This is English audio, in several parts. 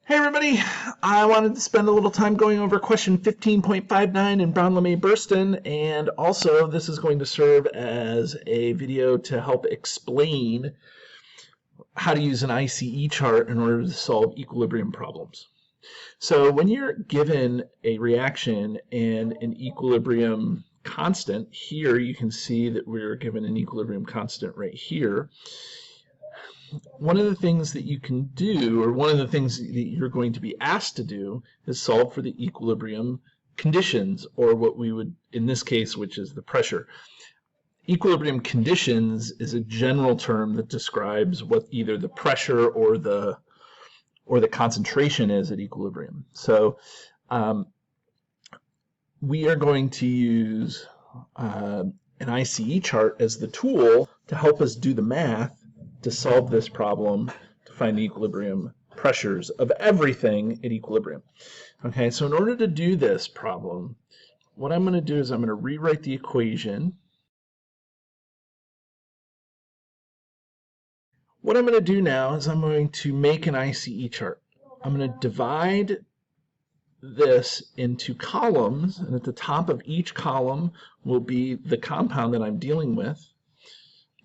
Hey everybody, I wanted to spend a little time going over question 15.59 in Brown-Lemay-Burston, and also this is going to serve as a video to help explain how to use an ICE chart in order to solve equilibrium problems. So when you're given a reaction and an equilibrium constant, here you can see that we're given an equilibrium constant right here. One of the things that you can do, or one of the things that you're going to be asked to do, is solve for the equilibrium conditions, or what we would, in this case, which is the pressure. Equilibrium conditions is a general term that describes what either the pressure or the concentration is at equilibrium. So we are going to use an ICE chart as the tool to help us do the math to solve this problem, to find the equilibrium pressures of everything at equilibrium. Okay, so in order to do this problem, what I'm going to do is I'm going to rewrite the equation. What I'm going to do now is I'm going to make an ICE chart. I'm going to divide this into columns, and at the top of each column will be the compound that I'm dealing with.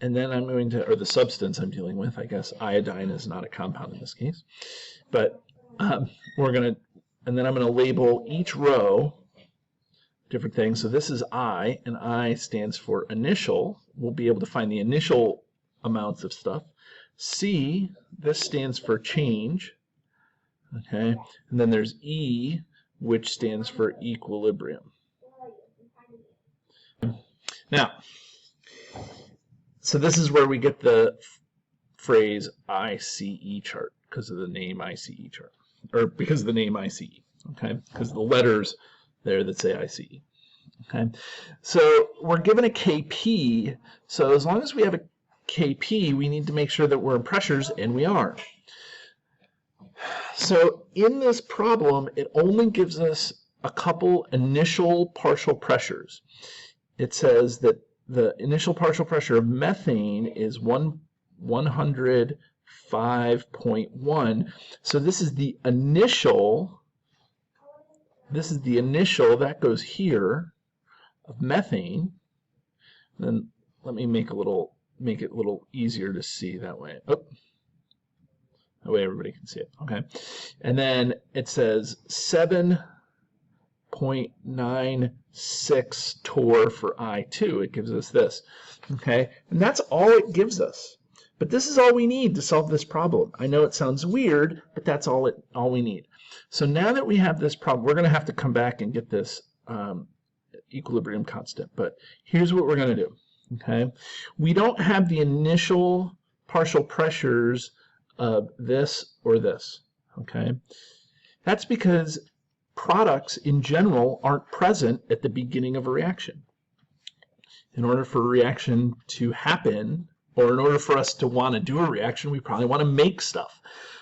And then I'm going to, or the substance I'm dealing with, I guess iodine is not a compound in this case. But and then I'm going to label each row different things. So this is I, and I stands for initial. We'll be able to find the initial amounts of stuff. C, this stands for change. Okay, and then there's E, which stands for equilibrium. Now, so this is where we get the phrase ICE chart, because of the name ICE chart, or because of the name ICE, okay? Because of the letters there that say ICE, okay? So we're given a KP, so as long as we have a KP, we need to make sure that we're in pressures, and we are. So in this problem, it only gives us a couple initial partial pressures. It says that the initial partial pressure of methane is 105.1. So this is the initial that goes here of methane. Then let me make it a little easier to see that way. Oh, that way everybody can see it. Okay. And then it says 7.96 torr for I2. It gives us this. Okay, and that's all it gives us. But this is all we need to solve this problem. I know it sounds weird, but that's all we need. So now that we have this problem, we're going to have to come back and get this equilibrium constant. But here's what we're going to do. Okay, we don't have the initial partial pressures of this or this. Okay, that's because products in general aren't present at the beginning of a reaction. In order for a reaction to happen, or in order for us to want to do a reaction, we probably want to make stuff.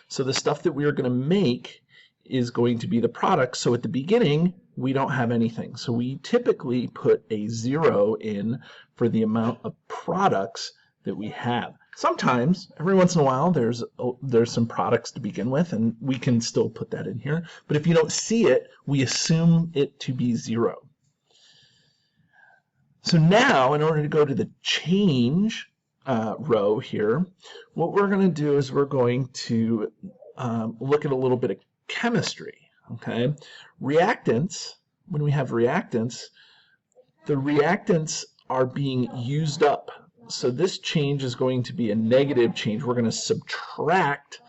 So the stuff that we are going to make is going to be the product. So at the beginning, we don't have anything. So we typically put a 0 in for the amount of products that we have. Sometimes, every once in a while, there's some products to begin with, and we can still put that in here. But if you don't see it, we assume it to be 0. So now, in order to go to the change row here, what we're going to do is we're going to look at a little bit of chemistry. Okay, reactants. When we have reactants, the reactants are being used up. So this change is going to be a negative change. We're going to subtract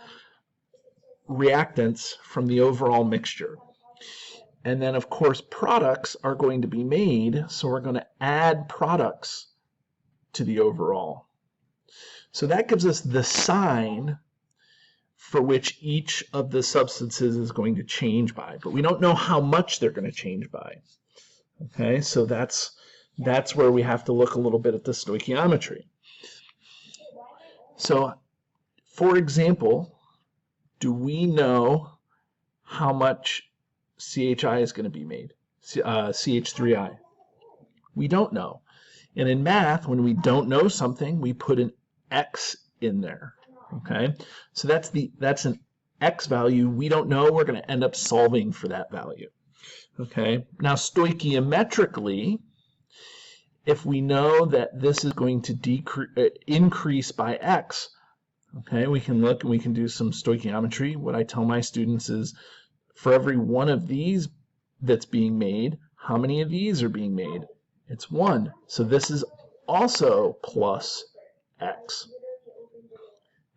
reactants from the overall mixture. And then, of course, products are going to be made, so we're going to add products to the overall. So that gives us the sign for which each of the substances is going to change by. But we don't know how much they're going to change by. Okay, so that's where we have to look a little bit at the stoichiometry. So, for example, do we know how much CHI is going to be made? CH3I. We don't know. And in math, when we don't know something, we put an X in there. Okay, so that's an x value we don't know. We're going to end up solving for that value. Okay, now stoichiometrically, if we know that this is going to increase by x, okay, we can look and we can do some stoichiometry. What I tell my students is, for every one of these that's being made, how many of these are being made? It's 1. So this is also plus x.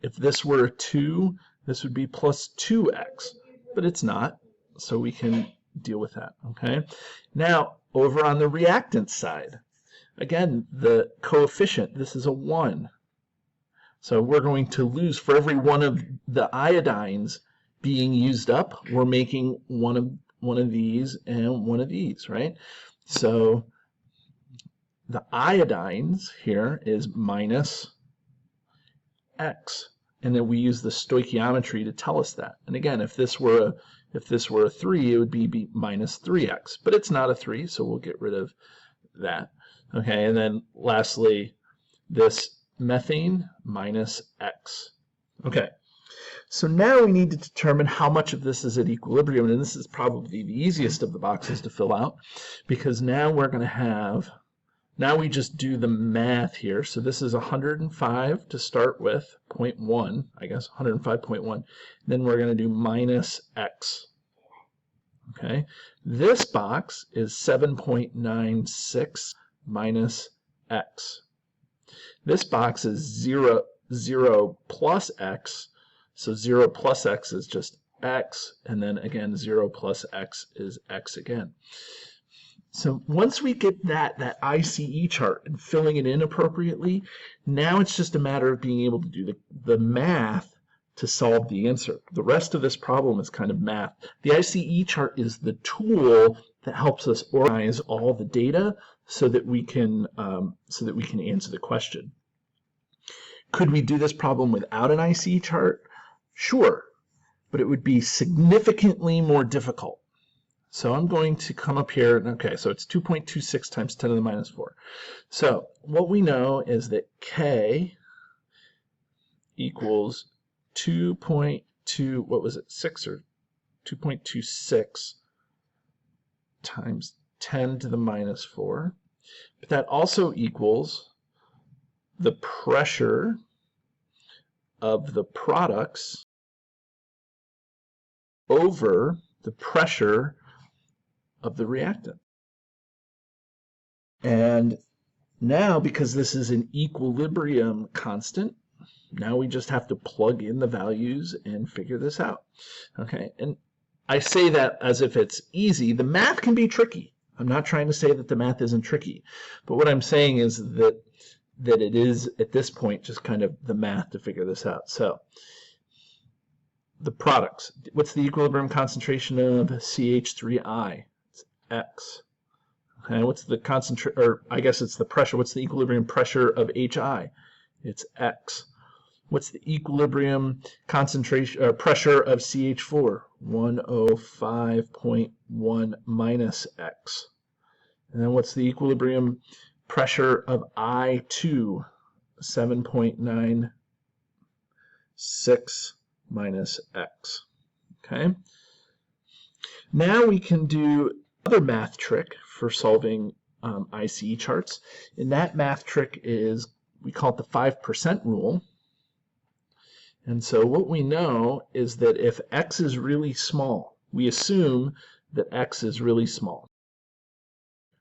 If this were a 2, this would be plus 2x, but it's not, so we can deal with that, okay? Now, over on the reactant side, again, the coefficient, this is a 1. So we're going to lose, for every one of the iodines being used up, we're making one of these and one of these, right? So the iodines here is minus x, and then we use the stoichiometry to tell us that. And again, if this were a 3, it would be minus 3x, but it's not a 3, so we'll get rid of that. Okay, and then lastly, this methane minus x. Okay, so now we need to determine how much of this is at equilibrium, and this is probably the easiest of the boxes to fill out, because now we're going to have, now we just do the math here. So this is 105 to start with, 0.1, I guess, 105.1. Then we're going to do minus x. Okay, this box is 7.96 minus x. This box is 0 plus x, so 0 plus x is just x, and then again 0 plus x is x again. So once we get that ICE chart and filling it in appropriately, now it's just a matter of being able to do the math to solve the answer. The rest of this problem is kind of math. The ICE chart is the tool that helps us organize all the data so that we can answer the question. Could we do this problem without an ICE chart? Sure, but it would be significantly more difficult. So I'm going to come up here, okay, so it's 2.26 times 10 to the minus 4. So what we know is that K equals 2.2, what was it, 6 or 2.26 times 10 to the minus 4. But that also equals the pressure of the products over the pressure of the reactant. And now, because this is an equilibrium constant, now we just have to plug in the values and figure this out. Okay, and I say that as if it's easy. The math can be tricky. I'm not trying to say that the math isn't tricky, but what I'm saying is that it is, at this point, just kind of the math to figure this out. So the products, what's the equilibrium concentration of CH3I? It's X. Okay, what's the concentration, or I guess it's the pressure. What's the equilibrium pressure of HI? It's X. What's the equilibrium concentration or pressure of CH4? 105.1 minus X. And then what's the equilibrium pressure of I2? 7.96 minus X. Okay. Now we can do another math trick for solving ICE charts. And that math trick is, we call it the 5% rule. And so what we know is that if X is really small, we assume that X is really small.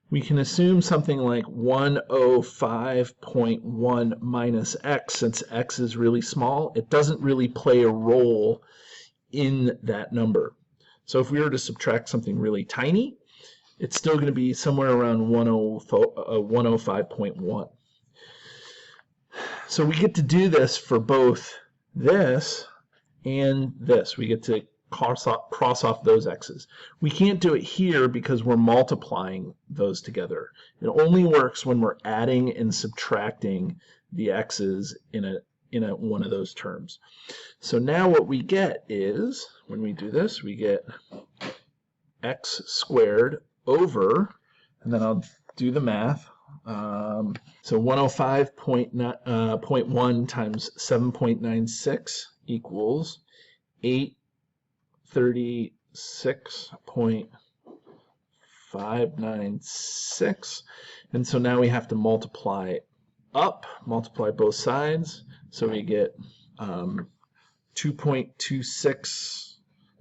We can assume something like 105.1 minus X, since X is really small. It doesn't really play a role in that number. So if we were to subtract something really tiny, it's still going to be somewhere around 105.1. So we get to do this for both this and this. We get to cross off those x's. We can't do it here because we're multiplying those together. It only works when we're adding and subtracting the x's in one of those terms. So now what we get is, when we do this, we get x squared over, and then I'll do the math. So 105.1 times 7.96 equals 8 36.596. And so now we have to multiply both sides. So we get 2.26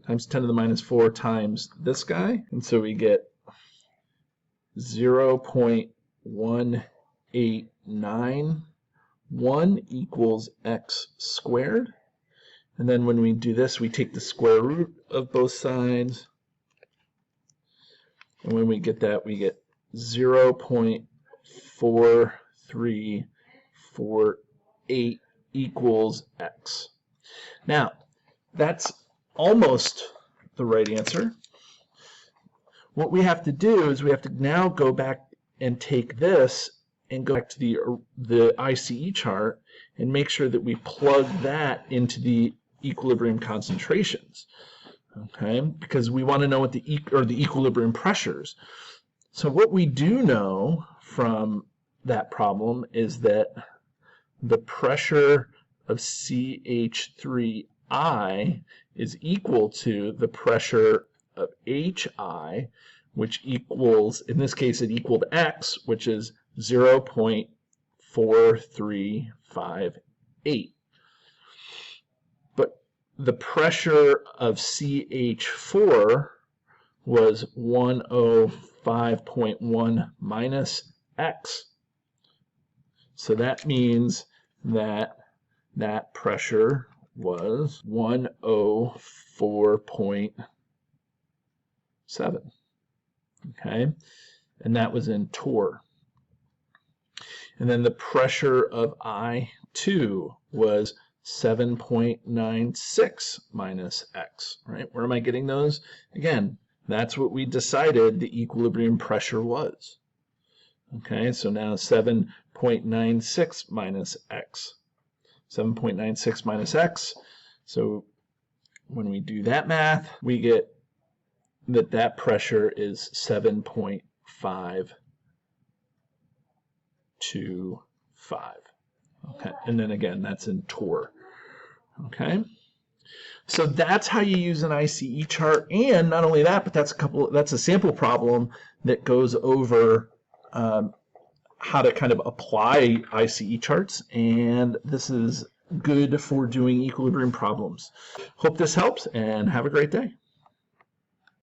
times 10 to the minus 4 times this guy. And so we get 0.1891 equals x squared. And then when we do this, we take the square root of both sides. And when we get that, we get 0.4348 equals x. Now, that's almost the right answer. What we have to do is we have to now go back and take this and go back to the ICE chart and make sure that we plug that into the equilibrium concentrations, okay? Because we want to know what the equilibrium pressures. So what we do know from that problem is that the pressure of CH3I is equal to the pressure of HI, which equals, in this case, it equaled X, which is 0.4358. But the pressure of CH4 was 105.1 minus X. So that means that that pressure was 104.7. Okay, and that was in torr. And then the pressure of I2 was 7.96 minus X, right? Where am I getting those? Again, that's what we decided the equilibrium pressure was. Okay, so now 7.96 minus X. 7.96 minus X. So when we do that math, we get that pressure is 7.525. Okay, and then again, that's in torr. Okay, so that's how you use an ICE chart, and not only that, but that's a sample problem that goes over how to kind of apply ICE charts, and this is good for doing equilibrium problems. Hope this helps, and have a great day.